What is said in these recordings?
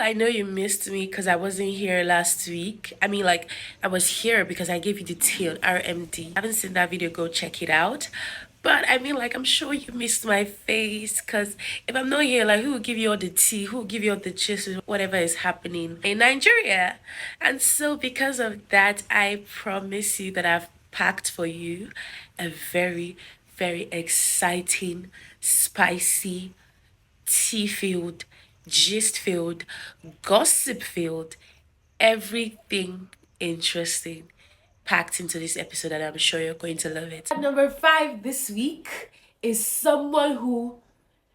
I know you missed me because I wasn't here last week. I mean, like, I was here because I gave you the tea on RMD. Haven't seen that video, go check it out. But I mean, like, I'm sure you missed my face because if I'm not here, like, who will give you all the tea? Who will give you all the gist of whatever is happening in Nigeria? And so, because of that, I promise you that I've packed for you a very, very exciting, spicy, tea filled, gist filled, gossip filled, everything interesting packed into this episode, and I'm sure you're going to love it. Number 5 this week is someone who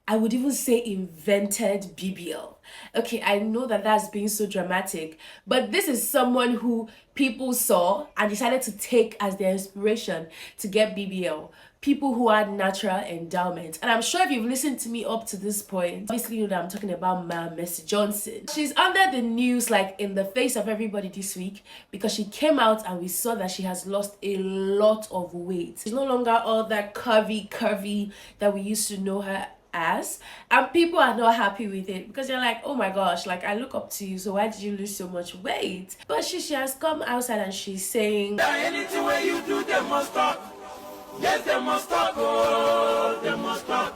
I would even say invented BBL. Okay, I know that that's being so dramatic, but this is someone who people saw and decided to take as their inspiration to get BBL. People who had natural endowment. And I'm sure if you've listened to me up to this point, obviously you know that I'm talking about Mercy Johnson. She's under the news, like in the face of everybody this week, because she came out and we saw that she has lost a lot of weight. She's no longer all that curvy that we used to know her as, and people are not happy with it because they're like, oh my gosh, like I look up to you, so why did you lose so much weight? But she has come outside and she's saying anything where you do, they must talk. Yes, they must talk. Oh, they must talk.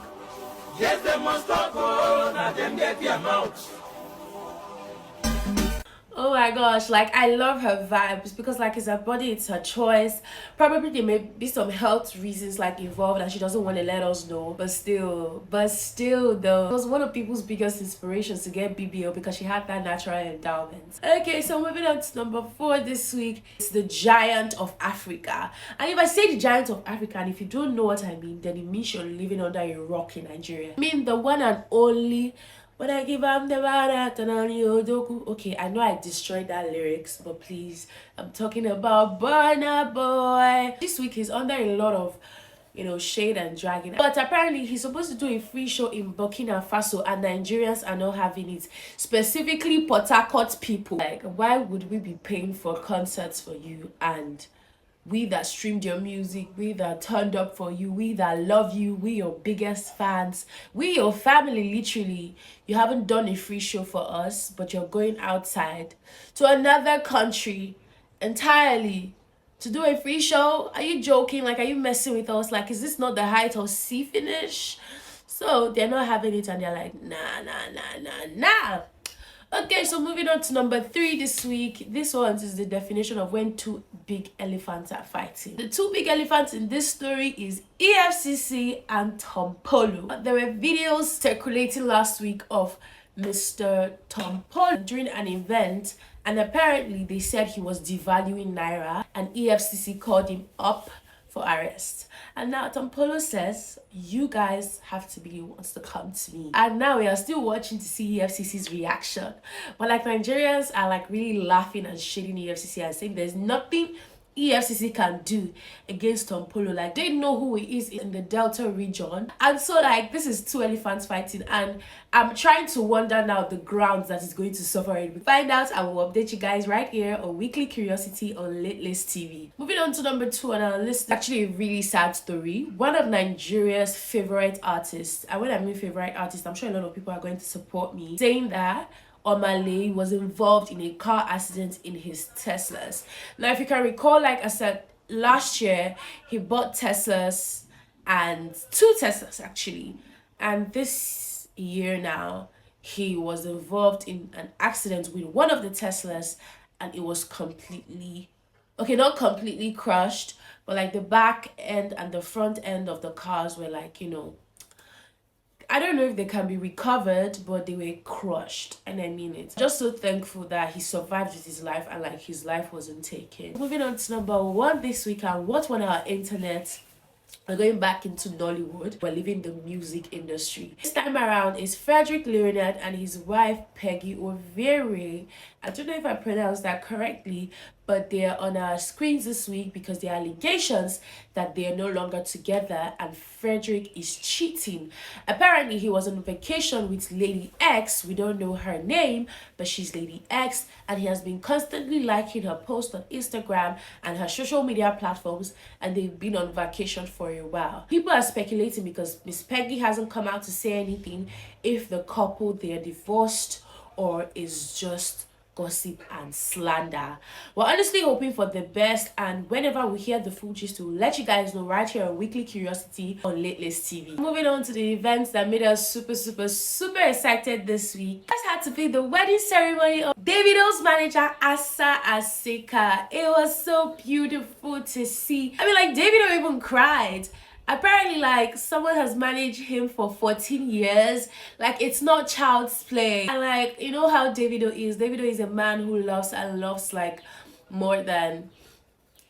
Yes, they must talk. Oh, now them get their mouth. oh my gosh, like I love her vibes because like it's her body, it's her choice. Probably there may be some health reasons like involved and she doesn't want to let us know, but still though, it was one of people's biggest inspirations to get BBL because she had that natural endowment. Okay, so moving on to number 4 this week, it's the giant of Africa. And if I say the giant of Africa, and if you don't know what I mean, then it means you're living under a rock in Nigeria. I mean the one and only when I give up the Doku. Okay, I know I destroyed that lyrics, but please, I'm talking about Burna Boy. This week he's under a lot of, shade and dragging. But apparently he's supposed to do a free show in Burkina Faso and Nigerians are not having it. Specifically Port Harcourt people. Like, why would we be paying for concerts for you and we that streamed your music, we that turned up for you, we that love you, we your biggest fans, we your family, literally. You haven't done a free show for us, but you're going outside to another country entirely to do a free show? Are you joking? Like, are you messing with us? Like, is this not the height of sea finish? So they're not having it and they're like, nah. Okay, so moving on to number 3 this week. This one is the definition of when 2 big elephants are fighting. The 2 big elephants in this story is EFCC and Tom Polo. There were videos circulating last week of Mr. Tom Polo during an event, and apparently they said he was devaluing Naira, and EFCC called him up for arrest. And now Tom Polo says, you guys have to be the ones to come to me. And now we are still watching to see EFCC's reaction. But like Nigerians are like really laughing and shading EFCC and saying there's nothing EFCC can do against Tom Polo. Like, they know who he is in the Delta region. And so like this is 2 elephants fighting, and I'm trying to wonder now the grounds that is going to suffer it. Find out, I will update you guys right here on Weekly Curiosity on Late List TV. Moving on to number 2 on our list, actually a really sad story. One of Nigeria's favorite artists, and when I mean favorite artist, I'm sure a lot of people are going to support me, saying that Omale was involved in a car accident in his Teslas. Now, if you can recall, like I said, last year he bought Teslas, and 2 Teslas actually, and this year now he was involved in an accident with one of the Teslas, and it was completely, okay, not completely crushed, but like the back end and the front end of the cars were like, I don't know if they can be recovered, but they were crushed, and I mean it. Just so thankful that he survived with his life and like his life wasn't taken. Moving on to number 1 this week, and what on our internet, we're going back into Nollywood. We're leaving the music industry. This time around is Freddie Leonard and his wife Peggy Ovire. I don't know if I pronounced that correctly, but they're on our screens this week because there are allegations that they are no longer together and Frederick is cheating. Apparently, he was on vacation with Lady X. We don't know her name, but she's Lady X, and he has been constantly liking her posts on Instagram and her social media platforms, and they've been on vacation for a while. People are speculating because Miss Peggy hasn't come out to say anything if the couple, they're divorced or is just gossip and slander. We're honestly hoping for the best, and whenever we hear the full gist, we'll let you guys know right here on Weekly Curiosity on Latelist TV. Moving on to the events that made us super excited this week. I just had to pick the wedding ceremony of Davido's manager Asa Asika. It was so beautiful to see. I mean, like, Davido even cried. Apparently, like, someone has managed him for 14 years. Like, it's not child's play. And like, you know how Davido is. Davido is a man who loves and loves, like, more than,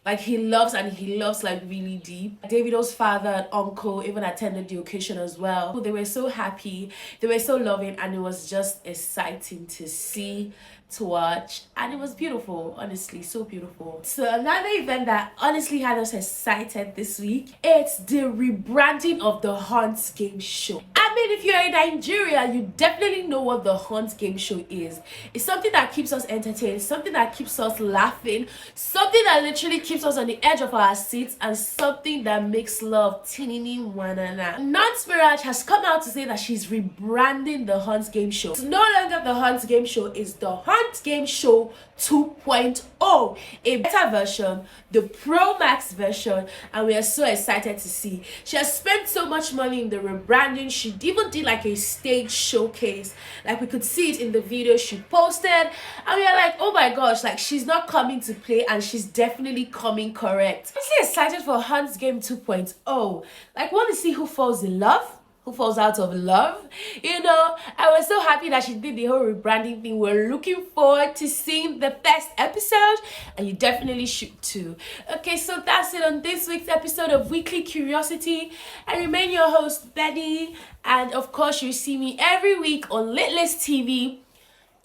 like, he loves like really deep. Davido's father and uncle even attended the occasion as well. They were so happy, they were so loving, and it was just exciting to see, to watch, and it was beautiful, honestly, so beautiful. So another event that honestly had us excited this week, it's the rebranding of the Hunt Game Show. I mean, if you're in Nigeria, you definitely know what the Hunt Game Show is. It's something that keeps us entertained, something that keeps us laughing, something that literally keeps us on the edge of our seats, and something that makes love tinning one another. Nance Mirage has come out to say that she's rebranding the Hunt Game Show. It's no longer the Hunt Game Show, it's the Hunt Game Show 2.0, a better version, the Pro Max version, and we are so excited to see. She has spent so much money in the rebranding. She even did like a stage showcase, like we could see it in the video she posted, and we are like, oh my gosh, like, she's not coming to play, and she's definitely coming correct. I'm so excited for Hunt's Game 2.0. Like, want to see who falls in love, who falls out of love, you know. I was so happy that she did the whole rebranding thing. We're looking forward to seeing the first episode, and you definitely should too. Okay, so that's it on this week's episode of Weekly Curiosity. I remain your host, Betty, and of course you see me every week on Latelist TV,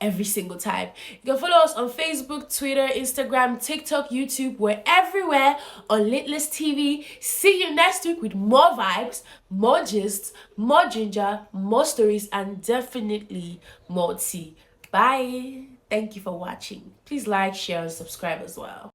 every single time. You can follow us on Facebook, Twitter, Instagram, TikTok, YouTube. We're everywhere on Latelist TV. See you next week with more vibes, more gists, more ginger, more stories, and definitely more tea. Bye. Thank you for watching. Please like, share, and subscribe as well.